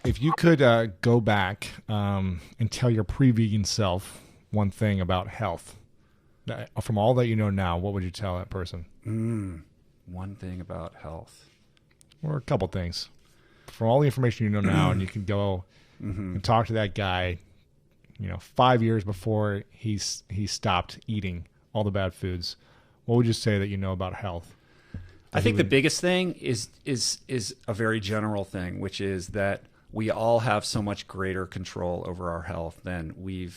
If you could go back and tell your pre-vegan self one thing about health, from all that you know now, what would you tell that person? One thing about health. Or a couple things. From all the information you know now, and you can go and talk to that guy, 5 years before he stopped eating all the bad foods, what would you say that you know about health? I think the biggest thing is a very general thing, which is that we all have so much greater control over our health than we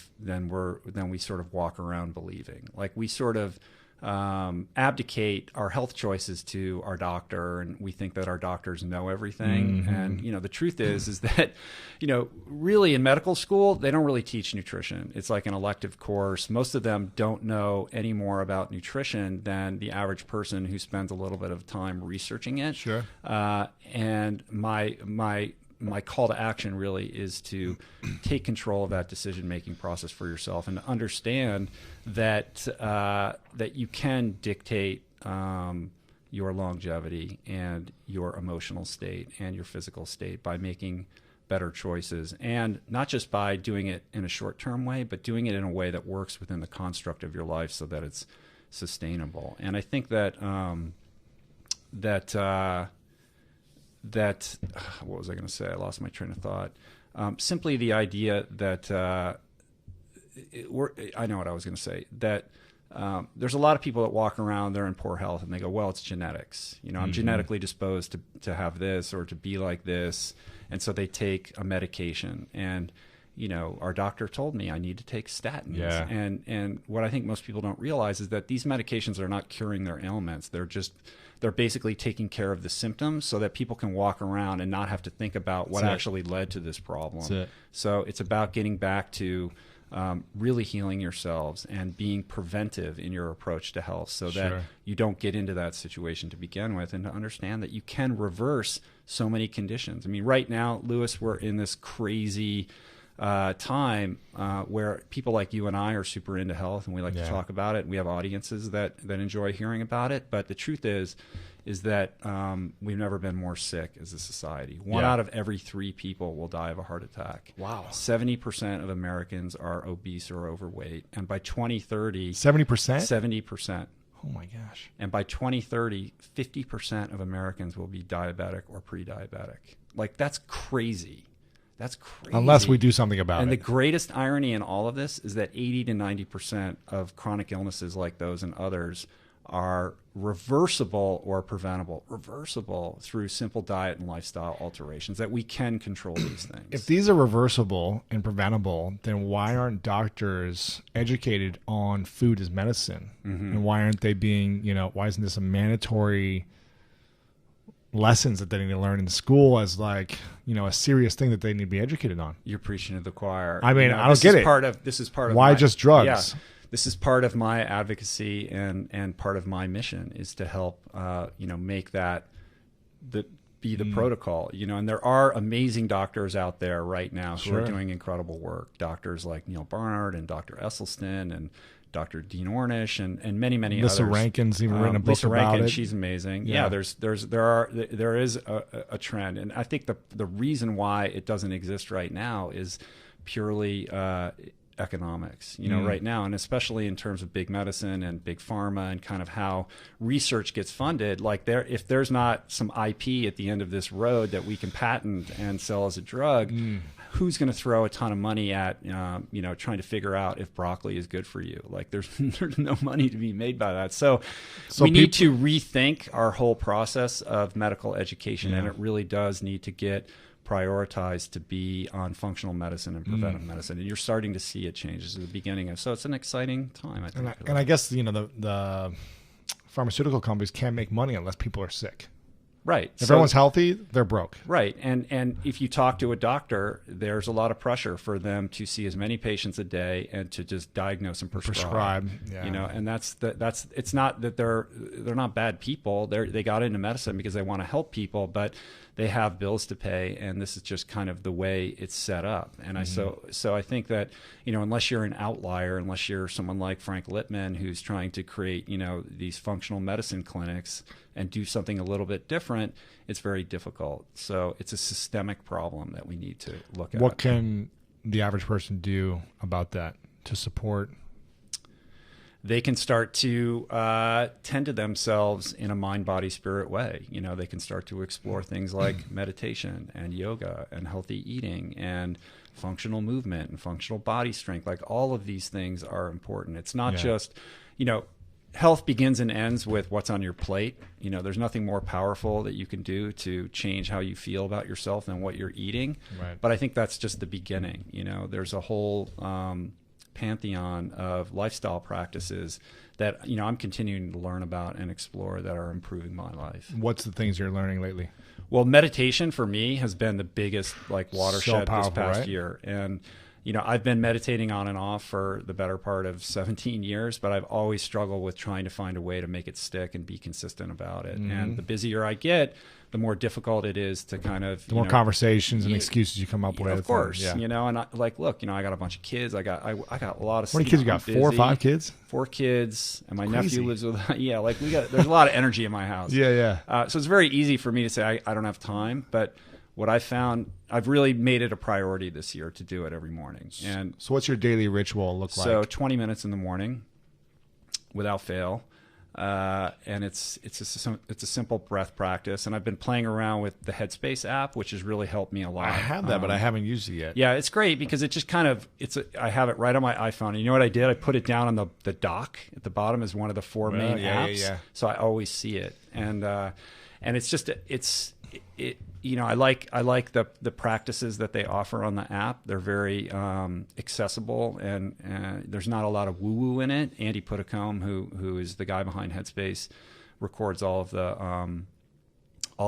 sort of walk around believing. Like we sort of abdicate our health choices to our doctor, and we think that our doctors know everything. And the truth is that really in medical school they don't really teach nutrition. It's like an elective course. Most of them don't know any more about nutrition than the average person who spends a little bit of time researching it. Sure. And my call to action really is to take control of that decision-making process for yourself, and to understand that you can dictate your longevity and your emotional state and your physical state by making better choices, and not just by doing it in a short-term way, but doing it in a way that works within the construct of your life so that it's sustainable. And I think that what was I going to say? I lost my train of thought. Simply the idea that I know what I was going to say. That there's a lot of people that walk around, they're in poor health, and they go, well, it's genetics. I'm genetically disposed to have this or to be like this. And so they take a medication. And, our doctor told me I need to take statins. Yeah. And what I think most people don't realize is that these medications are not curing their ailments. They're basically taking care of the symptoms so that people can walk around and not have to think about what actually led to this problem. That's it. So it's about getting back to really healing yourselves and being preventive in your approach to health so that you don't get into that situation to begin with, and to understand that you can reverse so many conditions. I mean, right now, Lewis, we're in this crazy time where people like you and I are super into health, and we like to talk about it. We have audiences that enjoy hearing about it. But the truth is that we've never been more sick as a society. One out of every 3 people will die of a heart attack. Wow. 70% of Americans are obese or overweight. And by 2030... 70%? 70%. Oh my gosh. And by 2030, 50% of Americans will be diabetic or pre-diabetic. Like, that's crazy. That's crazy. Unless we do something about it. And the greatest irony in all of this is that 80 to 90% of chronic illnesses like those and others are reversible or preventable. Reversible through simple diet and lifestyle alterations, that we can control these things. If these are reversible and preventable, then why aren't doctors educated on food as medicine? And why aren't they being, why isn't this a mandatory lessons that they need to learn in school as like, a serious thing that they need to be educated on? You're preaching to the choir. I mean, I don't get it. This is part of why just drugs? Yeah, this is part of my advocacy and part of my mission is to help, make that be the protocol, and there are amazing doctors out there right now who are doing incredible work. Doctors like Neil Barnard and Dr. Esselstyn and Dr. Dean Ornish and many Lisa others. Rankin's even written a book Lisa about Rankin, it. she's amazing. Yeah, there is a trend, and I think the reason why it doesn't exist right now is purely economics. Right now, and especially in terms of big medicine and big pharma and kind of how research gets funded. Like if there's not some IP at the end of this road that we can patent and sell as a drug. Who's going to throw a ton of money at, trying to figure out if broccoli is good for you? Like there's no money to be made by that. So we need to rethink our whole process of medical education, and it really does need to get prioritized to be on functional medicine and preventive medicine. And you're starting to see it change at the beginning of, so it's an exciting time, I think. And I guess, the pharmaceutical companies can't make money unless people are sick. Right. If everyone's healthy, they're broke. Right. And if you talk to a doctor, there's a lot of pressure for them to see as many patients a day and to just diagnose and prescribe. Yeah. And that's it's not that they're not bad people. They got into medicine because they want to help people, but they have bills to pay, and this is just kind of the way it's set up. And so I think that, unless you're an outlier, unless you're someone like Frank Littman who's trying to create, these functional medicine clinics and do something a little bit different, different, it's very difficult. So it's a systemic problem that we need to look at. What can the average person do about that to support? They can start to tend to themselves in a mind, body, spirit way. You know, they can start to explore things like meditation and yoga and healthy eating and functional movement and functional body strength. Like, all of these things are important. It's not just, you know, health begins and ends with what's on your plate. You know, there's nothing more powerful that you can do to change how you feel about yourself than what you're eating. Right. But I think that's just the beginning. You know, there's a whole pantheon of lifestyle practices that, you know, I'm continuing to learn about and explore that are improving my life. What's the things you're learning lately? Well, meditation for me has been the biggest like watershed this past year. And, you know, I've been meditating on and off for the better part of 17 years, but I've always struggled with trying to find a way to make it stick and be consistent about it. Mm-hmm. And the busier I get, the more difficult it is to kind of... The more conversations and excuses you come up with. Of course. You know, and look, you know, I got a bunch of kids. I got a lot of... How many kids you got? 4 or 5 kids? 4 kids. And my nephew lives with... Yeah, like there's a lot of energy in my house. Yeah. So it's very easy for me to say I don't have time, but... What I found, I've really made it a priority this year to do it every morning. And so what's your daily ritual look like? So 20 minutes in the morning without fail. And it's a simple breath practice. And I've been playing around with the Headspace app, which has really helped me a lot. I have that, but I haven't used it yet. Yeah, it's great because it just kind of, I have it right on my iPhone. And you know what I did? I put it down on the dock at the bottom as one of the 4 main apps. Yeah. So I always see it. And it's just, you know, I like the practices that they offer on the app. They're very accessible, and there's not a lot of woo-woo in it. Andy Puddicombe, who is the guy behind Headspace, records all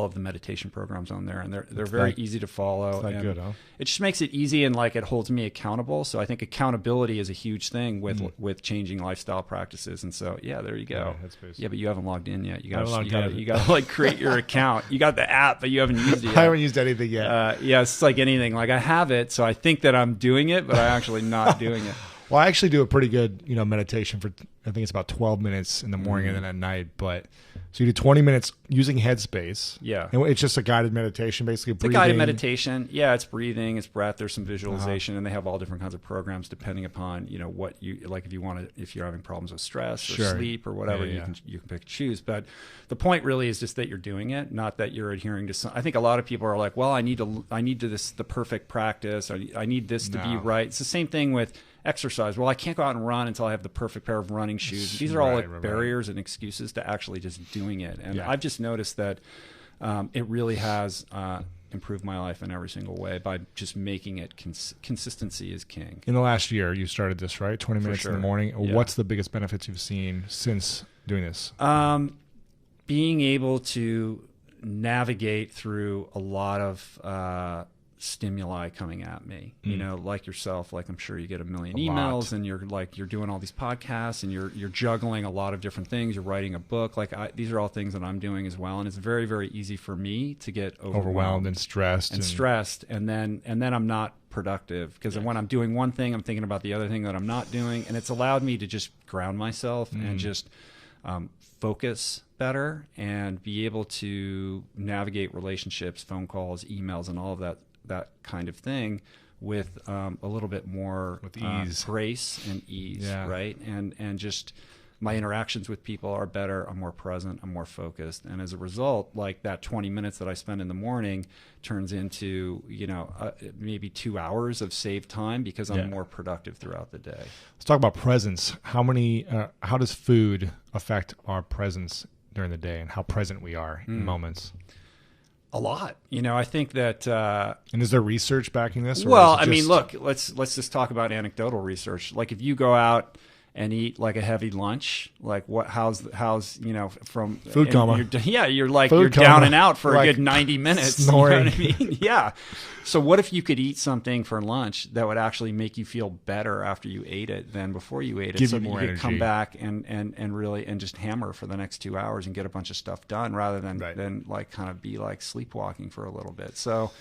of the meditation programs on there, and they're very easy to follow. It's not good, huh? It just makes it easy, and like it holds me accountable. So I think accountability is a huge thing with changing lifestyle practices. And so there you go. Yeah, but you haven't logged in yet. You got to like create your account. You got the app, but you haven't used it yet. I haven't used anything yet. It's like anything. Like I have it, so I think that I'm doing it, but I'm actually not doing it. Well, I actually do a pretty good, you know, meditation for, I think it's about 12 minutes in the morning and then at night. But so you do 20 minutes using Headspace. Yeah. And it's just a guided meditation, basically breathing. It's a guided meditation. Yeah, it's breathing, it's breath, there's some visualization, and they have all different kinds of programs depending upon, you know, what you like. If you're having problems with stress or sleep or whatever, you can pick and choose. But the point really is just that you're doing it, not that you're adhering to some. I think a lot of people are like, well, I need the perfect practice. I need this to be right. It's the same thing with exercise. Well, I can't go out and run until I have the perfect pair of running shoes. These are all barriers and excuses to actually just doing it. And I've just noticed that it really has improved my life in every single way by just making it consistency is king. In the last year, you started this, right? 20 minutes in the morning. Yeah. What's the biggest benefits you've seen since doing this? Being able to navigate through a lot of stimuli coming at me, you know, like yourself, like I'm sure you get a million emails and you're doing all these podcasts and you're juggling a lot of different things. You're writing a book. These are all things that I'm doing as well. And it's very, very easy for me to get overwhelmed and stressed and then I'm not productive because when I'm doing one thing, I'm thinking about the other thing that I'm not doing. And it's allowed me to just ground myself and just focus better and be able to navigate relationships, phone calls, emails, and all of that kind of thing with a little bit more with ease, grace and ease, right? And just my interactions with people are better. I'm more present. I'm more focused. And as a result, like that 20 minutes that I spend in the morning turns into, you know, maybe 2 hours of saved time because I'm more productive throughout the day. Let's talk about presence. How does food affect our presence during the day and how present we are in moments? A lot. You know, I think that... and is there research backing this? Well, I mean, look, let's just talk about anecdotal research. Like if you go out and eat like a heavy lunch, like how's you know, from... Food coma. You're like, you're down and out for a good 90 minutes. Snoring. You know what I mean? Yeah. So what if you could eat something for lunch that would actually make you feel better after you ate it than before you ate it? Give so you more you could energy. come back and really just hammer for the next 2 hours and get a bunch of stuff done rather than like kind of be like sleepwalking for a little bit. So,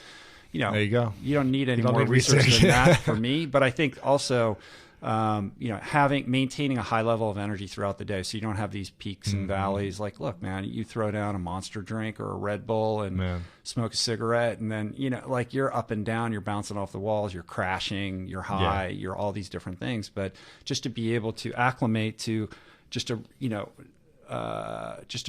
you know, there you go. You don't need any more research than that for me. But I think also maintaining a high level of energy throughout the day, so you don't have these peaks and valleys. Like, look, man, you throw down a Monster drink or a Red Bull and smoke a cigarette, and then like you're up and down, you're bouncing off the walls, you're crashing, you're high, you're all these different things. But just to be able to acclimate to just a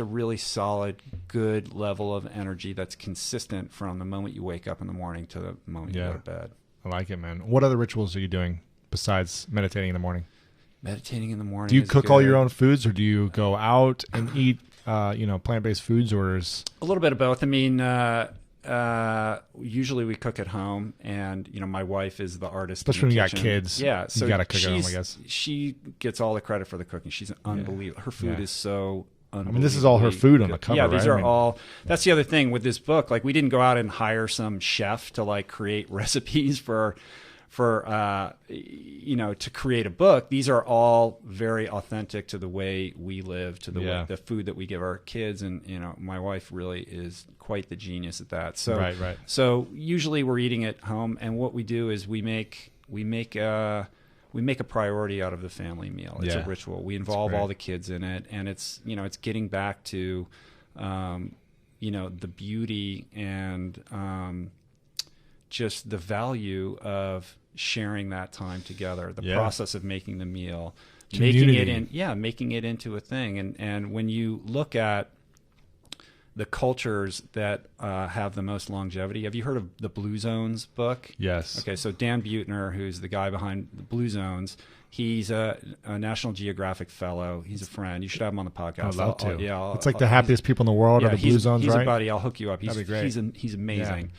really solid, good level of energy that's consistent from the moment you wake up in the morning to the moment you go to bed. I like it, man. What other rituals are you doing besides meditating in the morning? Meditating in the morning. Do you cook all your own foods, or do you go out and eat, plant-based foods, or is a little bit of both? I mean, usually we cook at home, and my wife is the artist. Especially when you got kids. Yeah, so you got to cook at home, I guess. She gets all the credit for the cooking. She's unbelievable. Her food is so. I mean, this is all her food on the cover. Yeah, these right? are all. That's the other thing with this book. Like, we didn't go out and hire some chef to like create recipes for to create a book. These are all very authentic to the way we live, to the way, the food that we give our kids, and my wife really is quite the genius at that. So right. So usually we're eating at home, and what we do is we make a priority out of the family meal. It's a ritual. We involve all the kids in it, and it's getting back to the beauty and just the value of sharing that time together, the process of making the meal, making it into a thing. And when you look at the cultures that have the most longevity, have you heard of the Blue Zones book? Yes. Okay, so Dan Buettner, who's the guy behind the Blue Zones, he's a National Geographic fellow. He's a friend. You should have him on the podcast. I'd love to. It's like the happiest people in the world are the Blue Zones, he's right? He's a buddy. I'll hook you up. That'd be great. He's amazing.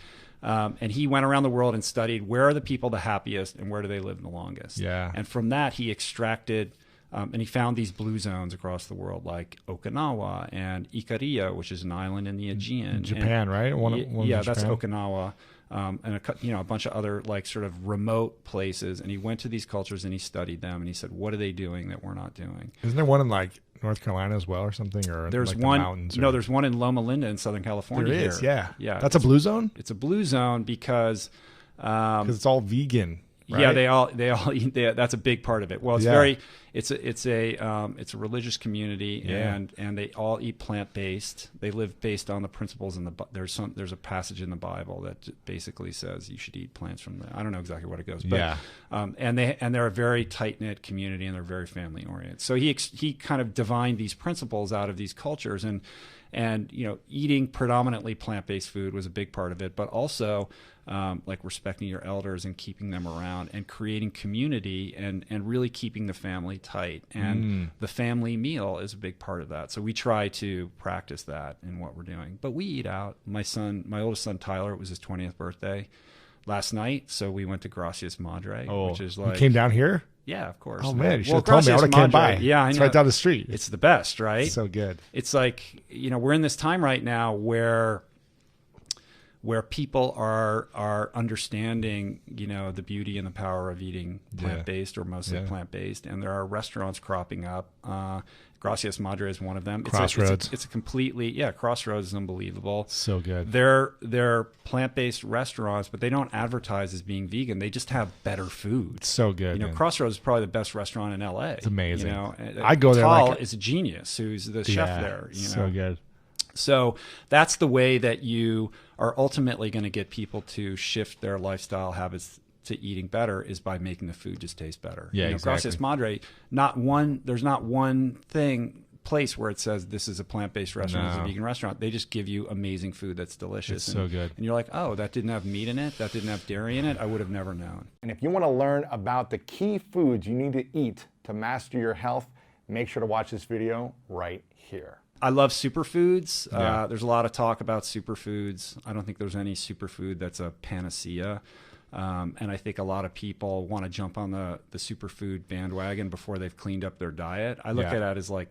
And he went around the world and studied where are the people the happiest and where do they live the longest. Yeah. And from that, he extracted, and he found these blue zones across the world, like Okinawa and Ikaria, which is an island in the Aegean. In Japan, right? That's Okinawa. And a bunch of other like sort of remote places. And he went to these cultures and he studied them, and he said, what are they doing that we're not doing? Isn't there one in like North Carolina as well, or something? Or there's like one. The mountains, no, there's one in Loma Linda in Southern California. There is, yeah. That's a blue zone. It's a blue zone because it's all vegan. Right? Yeah, they all eat. That's a big part of it. Well, it's a religious community, and they all eat plant based. They live based on the principles in the. There's a passage in the Bible that basically says you should eat plants from I don't know exactly what it goes, but and they're a very tight knit community, and they're very family oriented. So he kind of divined these principles out of these cultures, and eating predominantly plant based food was a big part of it, but also like respecting your elders and keeping them around and creating community and really keeping the family tight. And the family meal is a big part of that. So we try to practice that in what we're doing. But we eat out. My oldest son, Tyler, it was his 20th birthday last night. So we went to Gracias Madre, which is like... You came down here? Yeah, of course. Oh, man, you should have told me. I would have came by. Yeah, I know. It's right down the street. It's the best, right? It's so good. It's like, we're in this time right now where people are understanding, the beauty and the power of eating plant-based or mostly plant-based. And there are restaurants cropping up. Gracias Madre is one of them. Crossroads. It's a completely, Crossroads is unbelievable. So good. They're plant-based restaurants, but they don't advertise as being vegan. They just have better food. It's so good. Crossroads is probably the best restaurant in LA. It's amazing. I go there. Tal is a genius, who's the chef there. So good. So that's the way that you are ultimately going to get people to shift their lifestyle habits to eating better, is by making the food just taste better. Yeah, exactly. Gracias Madre, there's not one place where it says this is a plant-based restaurant, this is a vegan restaurant. They just give you amazing food that's delicious. It's so good. And you're like, oh, that didn't have meat in it, that didn't have dairy in it, I would have never known. And if you want to learn about the key foods you need to eat to master your health, make sure to watch this video right here. I love superfoods. There's a lot of talk about superfoods. I don't think there's any superfood that's a panacea. And I think a lot of people want to jump on the superfood bandwagon before they've cleaned up their diet. I look at it as like